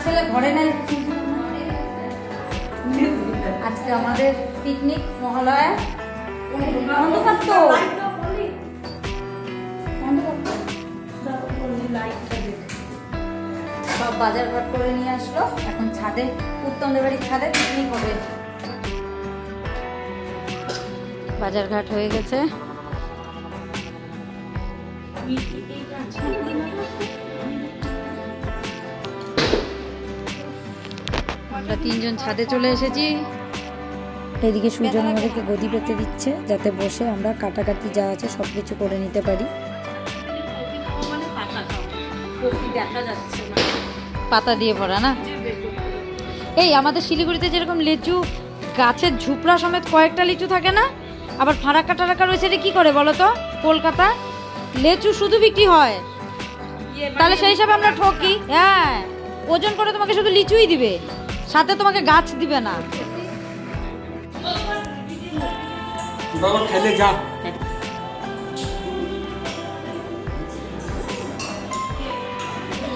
ছেলে ঘরে নাই। আজকে আমাদের পিকনিক মহালয়া। সব বাজার ঘাট করে নিয়ে আসলো, এখন ছাদে উত্তমদের বাড়ির ছাদে পিকনিক হবে। বাজার ঘাট হয়ে গেছে। আমরা তিনজন ছাদে চলে এসেছি। এদিকে সুজন আমাদেরকে গদি পেতে দিচ্ছে যাতে বসে আমরা কাটাকাটি যা আছে সবকিছু করে নিতে পারি। পাতা দিয়ে ভরা না? এই আমাদের শিলিগুড়িতে যেরকম লিচু গাছের ঝুপড়া সমেত কয়েকটা লিচু থাকে না, আবার ফারাক্কা টারাক্কা রয়েছে, এটা কি করে বলো তো? কলকাতা লেচু শুধু বিক্রি হয়, তাহলে সেই হিসাবে আমরা ঠকি। হ্যাঁ, ওজন করে তোমাকে শুধু লিচুই দিবে, সাথে তোমাকে গাছ দিবে না। বাবা খেলে যা।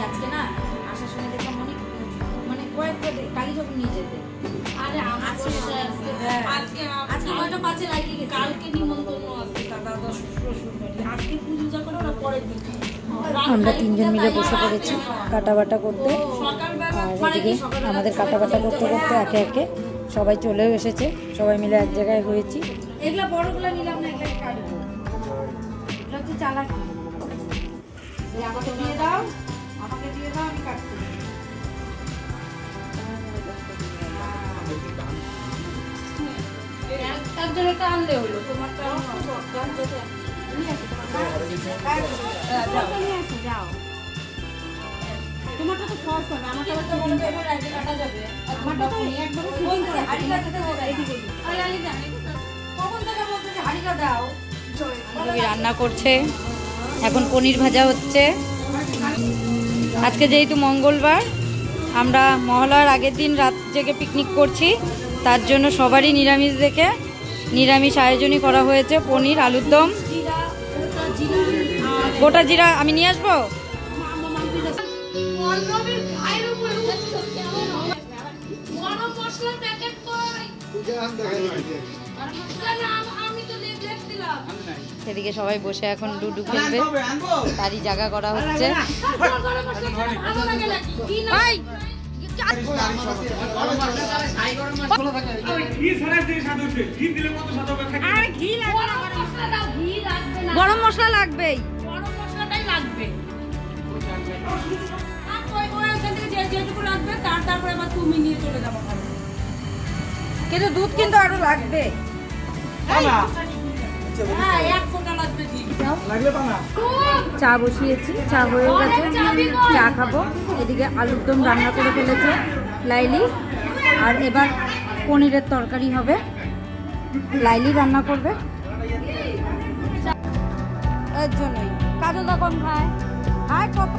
আজকে না আসার সময় দেখলাম মানে কয়েকটা কালী ঠাকুর নিয়ে যেতে। আরে আজকে কয়টা পাচ্ছে লাইকে কালকে নিমন্ত্রণ আছে দাদা শ্বশুর বাড়ি, আজকে পূজা করে ওরা পরের দিন। আমরা তিনজন মিলে বসে পড়েছি কাটাবাটা করতে, আর এদিকে আমাদের কাটাবাটা করতে করতে একে একে সবাই চলেও এসেছে, সবাই মিলে এক জায়গায় হয়েছি। এগুলা বড়গুলো নিলাম না, এগুলা কাটবো, এটা হচ্ছে চালাকি। আমাকে দিয়ে দাও, আমাকে দিয়ে দাও, আমি কাটছি। একজনেরটা আনলে হলো, তোমারটা যাও। তোমারটা তো ফল হবে, আমারটা কাটা যাবে। আমারটা তো একদম হাড়িটা দিতে হবে। কখন থেকে বলতেছে হাড়িটা দাও। রান্না করছে, এখন পনির ভাজা হচ্ছে। আজকে যেহেতু মঙ্গলবার, আমরা মহালয়ার আগের দিন রাত জেগে পিকনিক করছি, তার জন্য সবারই নিরামিষ দেখে নিরামিষ আয়োজনই করা হয়েছে। পনির, আলুর দম, গোটা জিরা আমি নিয়ে আসবো। সেদিকে সবাই বসে এখন লুডু খেলবে, তারই জায়গা করা হচ্ছে। গরম মশলা লাগবেই, কিন্তু দুধ কিন্তু আরো লাগবে। চা বসিয়েছি, চা হয়ে গেছে, চা খাবো। এদিকে আলুর দম রান্না করে ফেলেছে লাইলি, আর এবার পনিরের তরকারি হবে, লাইলি রান্না করবে। এর জন্যই কাজলদা কম খায়, খায় কম।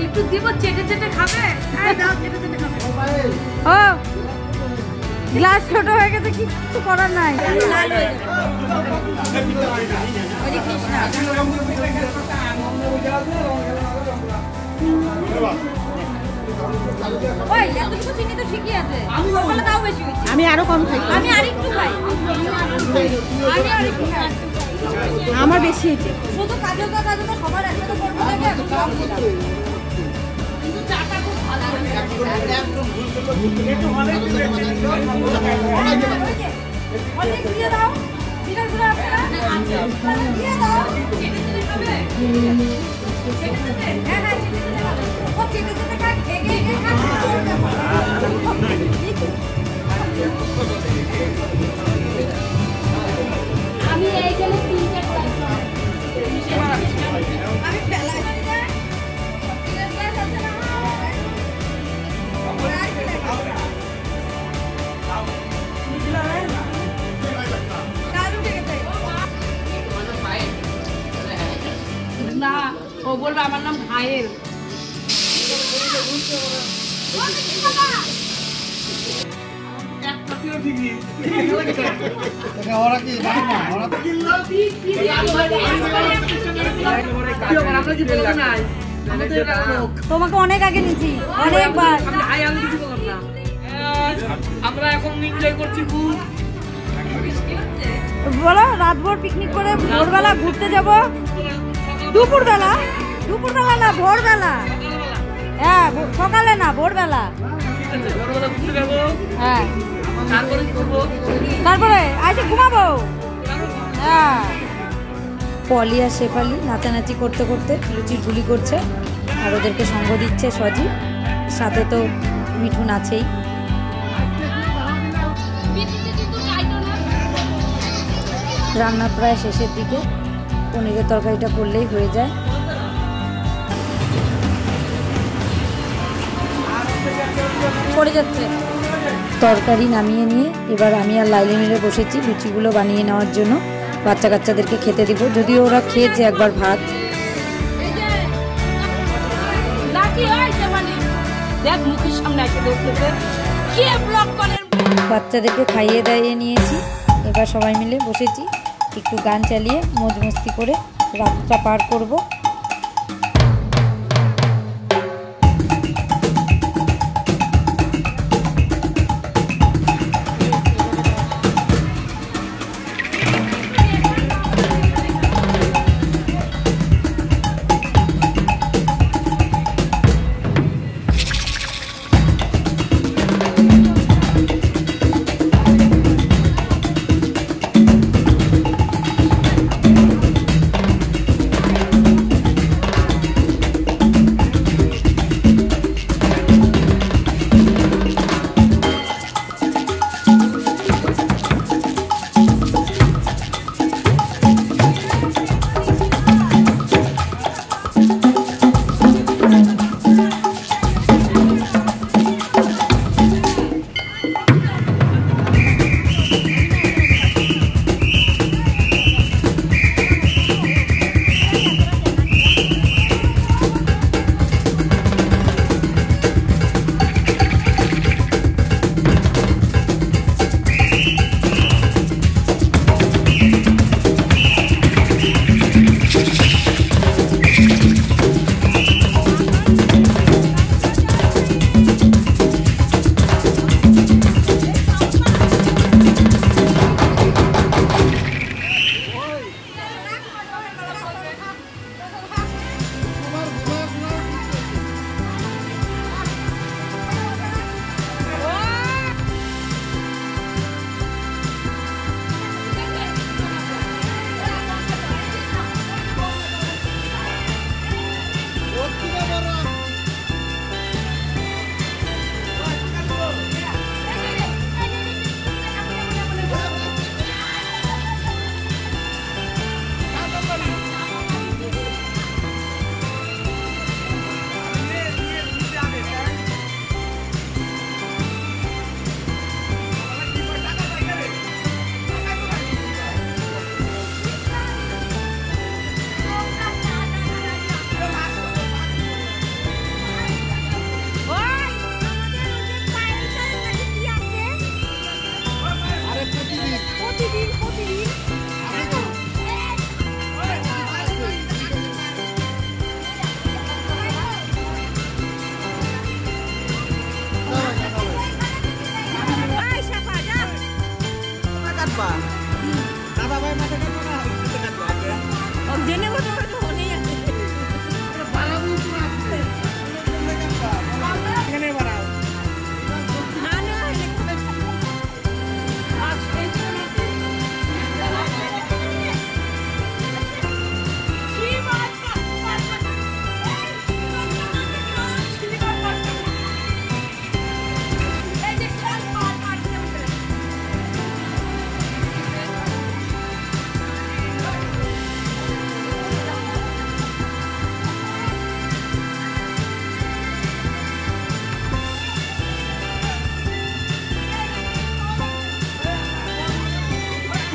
একটু দিব, চেটে চেটে খাবে। ও গ্লাস ছোট হয়ে গেছে, কিছু করার নাই। আমি আরো কম খাই, আমি আরেকটু খাই, আমার বেশি হয়েছে। শুধু কাজলদা সবার একসাথে করবো, কিন্তু চাটা খুব ভালো। অনেক দিয়ে দাও, বিড়ালগুলো আছে না, দিয়ে দাও। হ্যাঁ হ্যাঁ, ও চেটে চেটে খা, খেয়ে খা। পায়েল তোমাকে অনেক আগে নিয়েছি অনেকবার। আমরা এখন এনজয় করছি খুব। বলো রাতভর পিকনিক করে ভোরবেলা ঘুরতে যাব। দুপুরবেলা না ভোরবেলা। হ্যাঁ সকালে না ভোরবেলা। হ্যাঁ তারপরে আজকে ঘুমাবো। হ্যাঁ পলি আর শেফালি নাচানাচি করতে করতে লুচি ঝুলি করছে আর ওদেরকে সঙ্গ দিচ্ছে সজি, সাথে তো মিঠুন আছেই। রান্না প্রায় শেষের দিকে, পনিরের তরকারিটা করলেই হয়ে যায়। পড়ে যাচ্ছে। তরকারি নামিয়ে নিয়ে এবার আমি আর লাইলি মিলে বসেছি লুচিগুলো বানিয়ে নেওয়ার জন্য, বাচ্চা কাচ্চাদেরকে খেতে দিব। যদিও ওরা খেয়েছে একবার ভাত। বাচ্চাদেরকে খাইয়ে দাইয়ে নিয়েছি, এবার সবাই মিলে বসেছি একটু গান চালিয়ে মজ মস্তি করে রাতটা পার করব।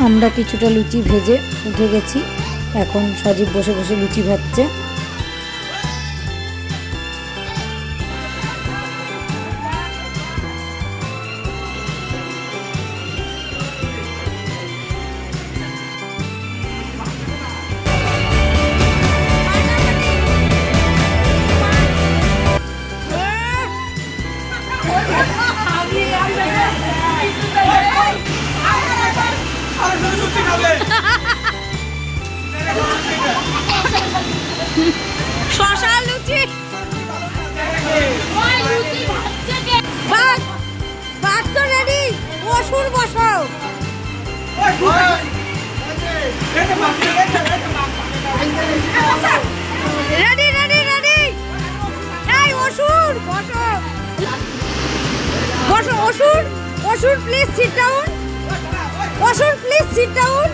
আমরা কিছুটা লুচি ভেজে উঠে গেছি, এখন সজীব বসে বসে লুচি ভাজছে। শশা লুচি বাঘ তো রেডি অসুর বসো রেডি রেডি রেডি এই অসুর বসো বসো অসুর অসুর প্লিজ সিট ডাউন অসুর প্লিজ সিট ডাউন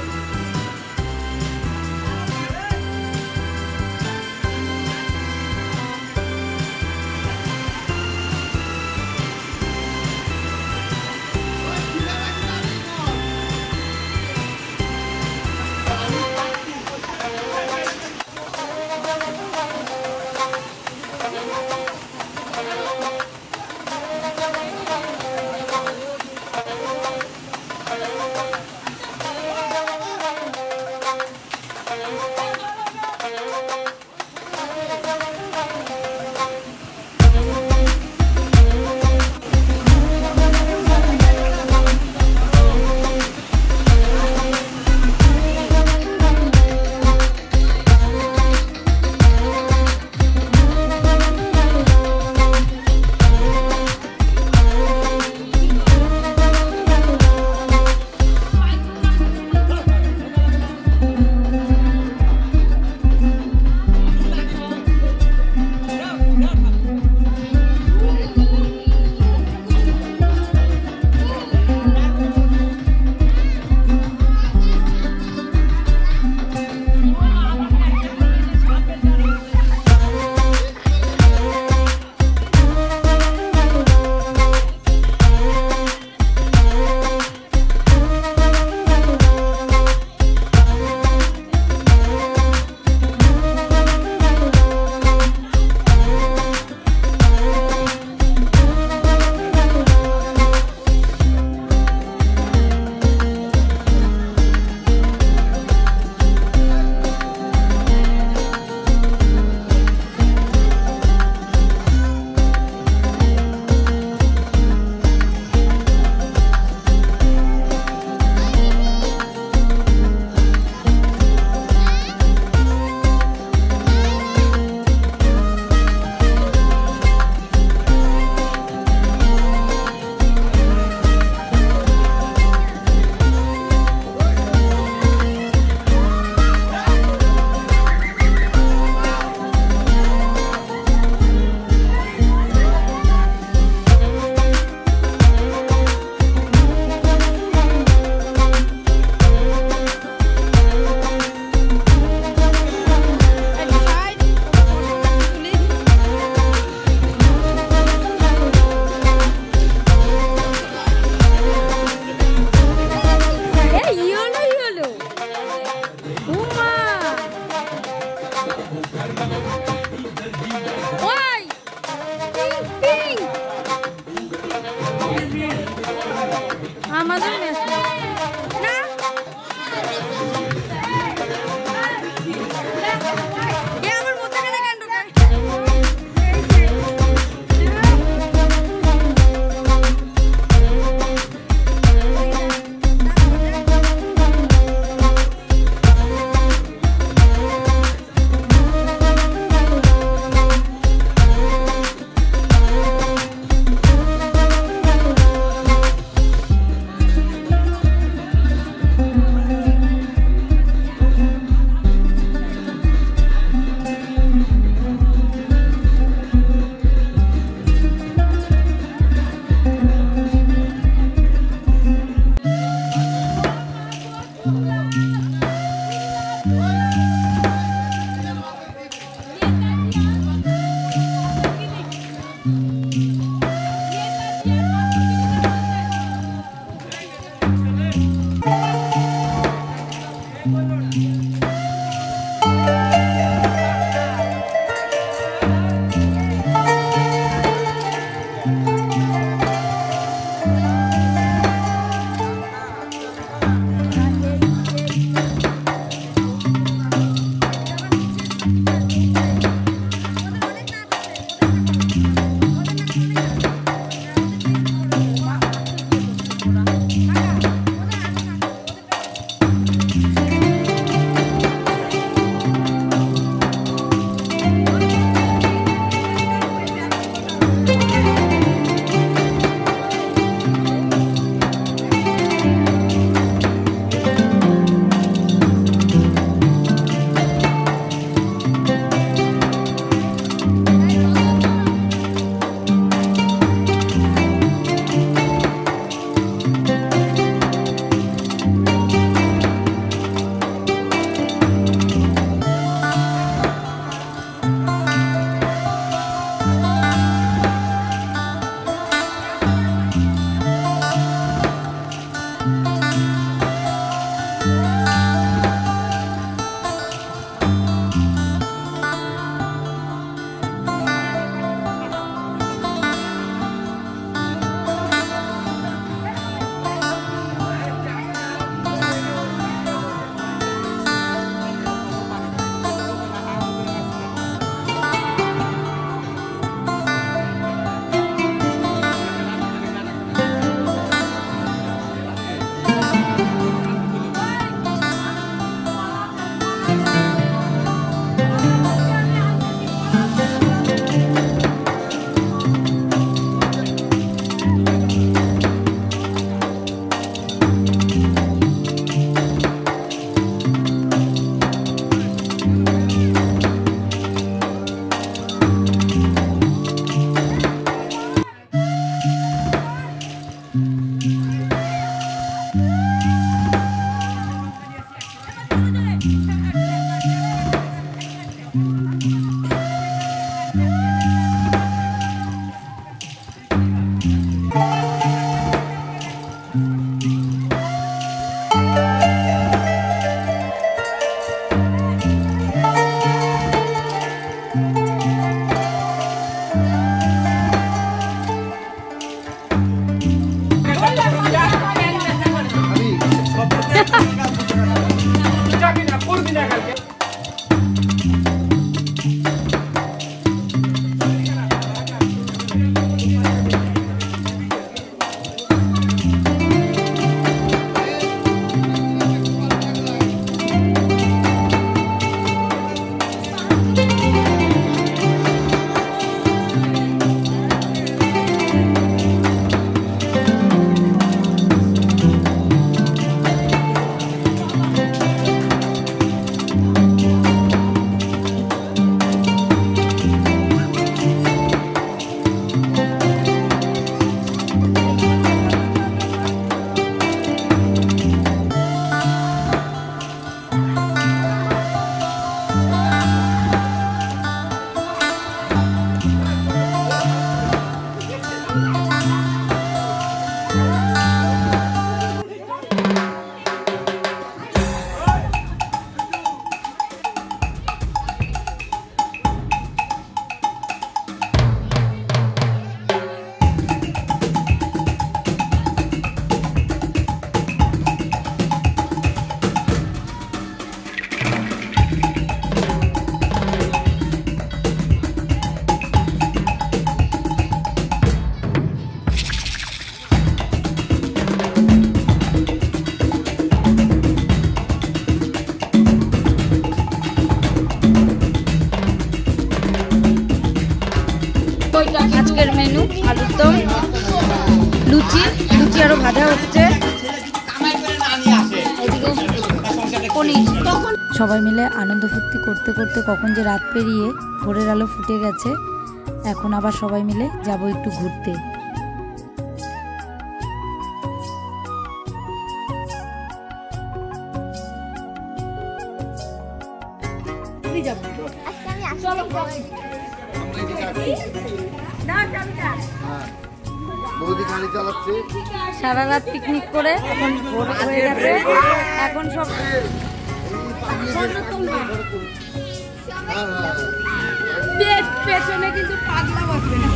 লুচি লুচি আরো ভাজা হচ্ছে, এদিকে পনির। সবাই মিলে আনন্দ ফুর্তি করতে করতে কখন যে রাত পেরিয়ে ভোরের আলো ফুটে গেছে। এখন আবার সবাই মিলে যাব একটু ঘুরতে। সারা রাত পিকনিক করে এখন ভোর হয়ে গেছে। এখন সব পেছনে কিন্তু পাগলা বসবে না।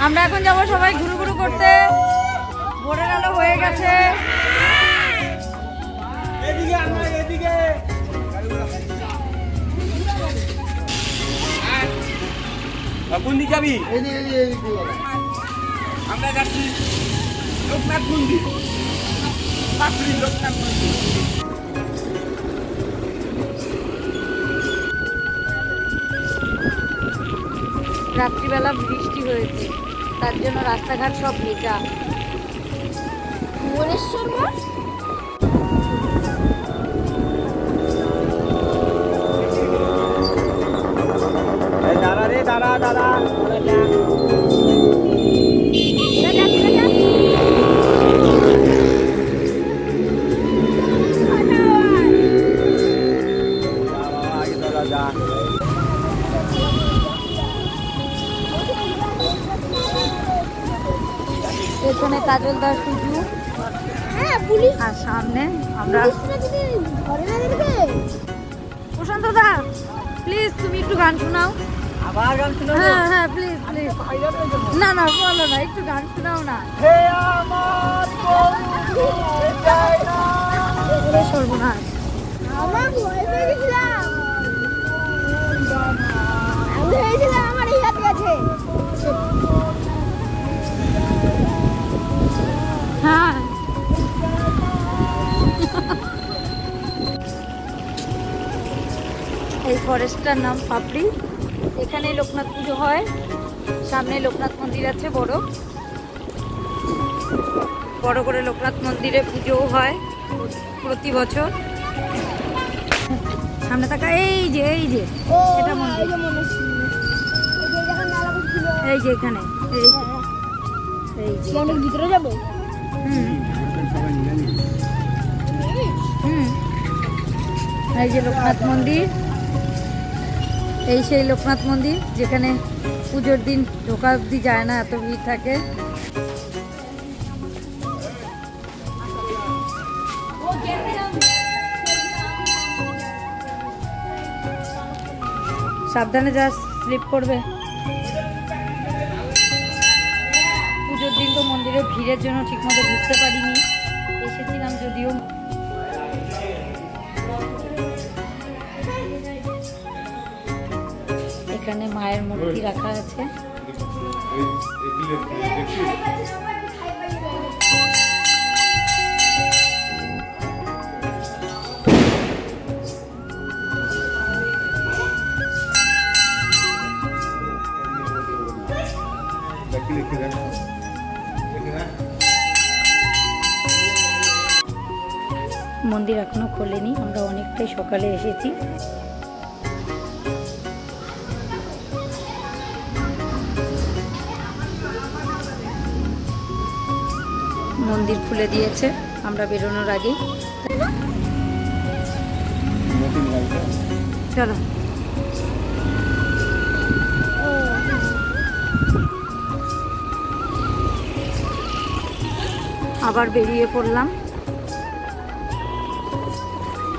আমরা এখন যাবো সবাই ঘুরু ঘুরু করতে। ভোরের আলো হয়ে গেছে। কোন দিকে যাবি? আমরা যাচ্ছি লোকনাথ মন্দির। লোকনাথ মন্দির রাত্রিবেলা বৃষ্টি হয়েছে, তার জন্য রাস্তাঘাট সব ভেজা। দাঁড়া রে, দাঁড়া দাঁড়া। পেছনে কাজল দা সুজু, আর সামনে আমরা। প্রশান্ত দা প্লিজ তুমি একটু গান শোনাও। আবার গান শোনাবো? হ্যাঁ হ্যাঁ প্লিজ প্লিজ। না না বলো না, একটু গান শোনাও না। হে আমার বন্ধু যায় না। সর্বনাশ, আমার ভয় পেয়ে গেছিলাম। আমি ভেবেছিলাম আমার এই হাতে আছে। হ্যাঁ এই ফরেস্টটার নাম পাপড়ি। এখানে লোকনাথ পুজো হয়। সামনে লোকনাথ মন্দির আছে বড় বড় করে লোকনাথ মন্দিরে পুজোও হয় প্রতি বছর। সামনে থাকা এই যে এটা মন্দির, এই যে এখানে এই যে অনেক ভিতরে যাবো। এই যে লোকনাথ মন্দির, এই সেই লোকনাথ মন্দির যেখানে পুজোর দিন ঢোকা অবধি যায় না, এত ভিড় থাকে। সাবধানে যা, স্লিপ করবে। পুজোর দিন তো মন্দিরে ভিড়ের জন্য ঠিকমতো ঢুকতে পারিনি, এসেছিলাম যদিও। এখানে মায়ের মূর্তি রাখা আছে। মন্দির এখনো খোলেনি, আমরা অনেকটাই সকালে এসেছি। মন্দির খুলে দিয়েছে আমরা বেরোনোর আগেই। চলো আবার বেরিয়ে পড়লাম।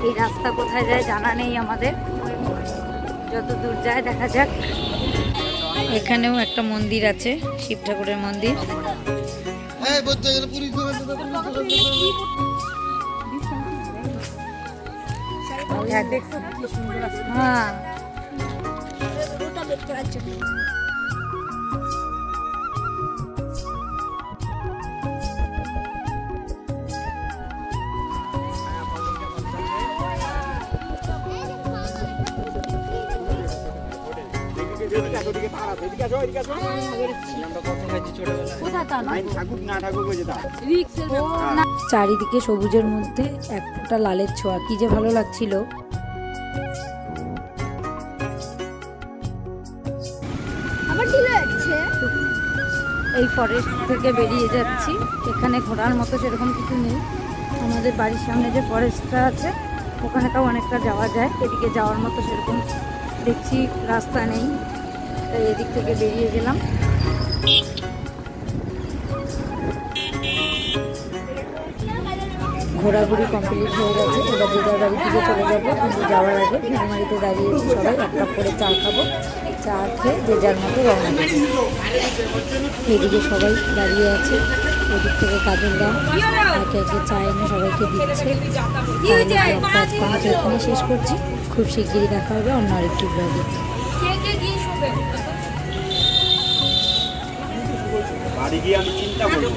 এই রাস্তা কোথায় যায় জানা নেই আমাদের, যত দূর যায় দেখা যাক। এখানেও একটা মন্দির আছে, শিব ঠাকুরের মন্দির। হ্যাঁ এদিকে আসো, এদিকে তার আছে, এদিকে আসো, এদিকে আসো। আমরা কত খাইছি ছোটবেলায়। কোথায় তার লাইন থাকুক না থাকুক ওই যে তার। চারিদিকে সবুজের মধ্যে এক ফোঁটা লালের ছোঁয়া, কি যে ভালো লাগছিল। আবার চলে যাচ্ছে। এই ফরেস্ট থেকে বেরিয়ে যাচ্ছি, এখানে ঘোরার মতো সেরকম কিছু নেই। আমাদের বাড়ির সামনে যে ফরেস্টটা আছে ওখানে তাও অনেকটা যাওয়া যায়, এদিকে যাওয়ার মতো সেরকম দেখছি রাস্তা নেই, তাই এদিক থেকে বেরিয়ে গেলাম। ঘোরাঘুরি কমপ্লিট হয়ে গেছে, এবার যে যার বাড়ি থেকে চলে যাবো। কিন্তু যাওয়ার আগে ফ্যামিলিতে দাঁড়িয়েছি সবাই, এক কাপ করে চা খাবো। চা খেয়ে যে যার মতো রওনা দেবো। এদিকে সবাই দাঁড়িয়ে আছে, ওদিক থেকে কাজল দা একে একে চা এনে সবাইকে দিচ্ছে। আজকে আমাকে এখানে শেষ করছি, খুব শিগগিরই দেখা হবে অন্য আরেকটি ব্লগে। বাড়ি গিয়ে আমি চিন্তা করবো।